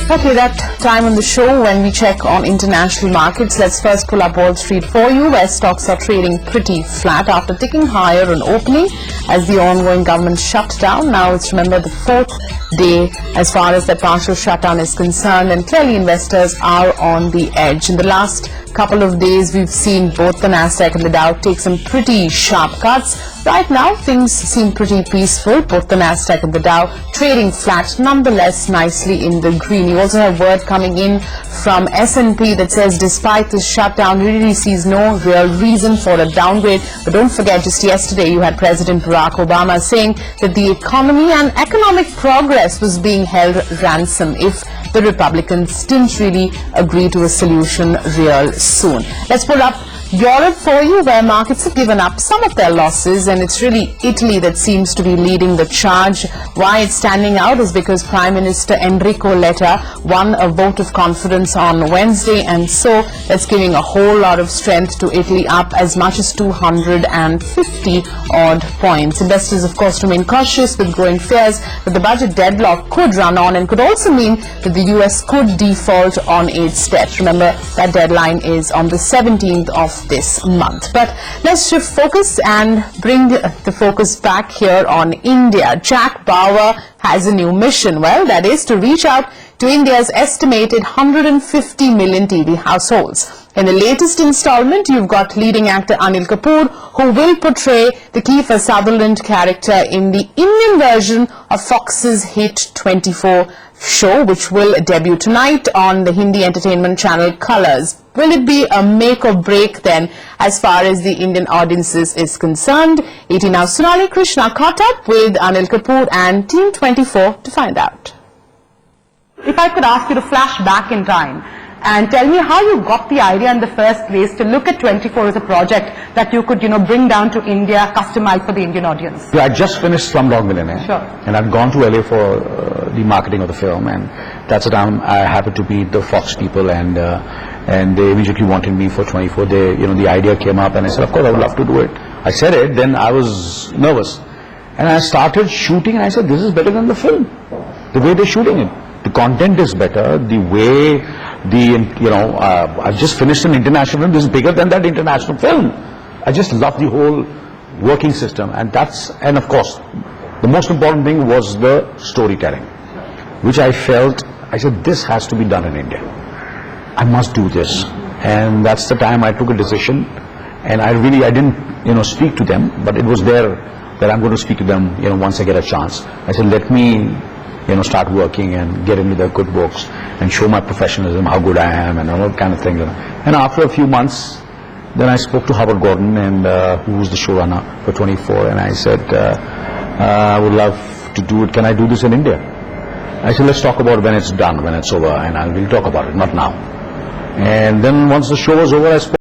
Okay, that time on the show when we check on international markets. Let's first pull up Wall Street for you, where stocks are trading pretty flat after ticking higher on opening as the ongoing government shutdown. Now it's, remember, the fourth day as far as the partial shutdown is concerned, and clearly investors are on the edge. In the last couple of days, we've seen both the Nasdaq and the Dow take some pretty sharp cuts. Right now, things seem pretty peaceful. Both the Nasdaq and the Dow trading flat, nonetheless nicely in the green. You also have word coming in from S&P that says despite the shutdown, really sees no real reason for a downgrade. But don't forget, just yesterday you had President Barack Obama saying that the economy and economic progress was being held ransom if the Republicans didn't really agree to a solution real soon. Let's pull up Europe for you, where markets have given up some of their losses, and it's really Italy that seems to be leading the charge. Why it's standing out is because Prime Minister Enrico Letta won a vote of confidence on Wednesday, and so that's giving a whole lot of strength to Italy, up as much as 250 odd points. Investors, of course, remain cautious with growing fears that the budget deadlock could run on and could also mean that the US could default on its debt. Remember, that deadline is on the 17th of this month. But let's shift focus and bring the focus back here on India. Jack Bauer has a new mission. Well, that is to reach out to India's estimated 150 million TV households. In the latest installment, you've got leading actor Anil Kapoor, who will portray the Kiefer Sutherland character in the Indian version of Fox's hit 24 show, which will debut tonight on the Hindi entertainment channel Colors. Will it be a make or break then as far as the Indian audiences is concerned? ETNOW Sonali Krishna caught up with Anil Kapoor and Team 24 to find out. If I could ask you to flash back in time and tell me how you got the idea in the first place to look at 24 as a project that you could, bring down to India, customize for the Indian audience. Yeah, I just finished Slumdog Millionaire. Sure. And I'd gone to LA for the marketing of the film, and that's the time I happened to meet the Fox people, and they immediately wanted me for 24. They, the idea came up, and I said, of course, I would love to do it. I said it, then I was nervous. And I started shooting, and I said, this is better than the film. The way they're shooting it. The content is better, the way I've just finished an international film. This is bigger than that international film. I just love the whole working system, and of course, the most important thing was the storytelling, which I felt, I said, this has to be done in India. I must do this. And that's the time I took a decision, and I didn't, speak to them, but it was there that I'm going to speak to them, once I get a chance. I said, let me start working and get into the good books and show my professionalism, how good I am, and all that kind of thing. And after a few months, then I spoke to Howard Gordon, and who was the showrunner for 24, and I said, I would love to do it. Can I do this in India? I said, let's talk about when it's done, when it's over, and we'll talk about it, not now. And then once the show was over, I spoke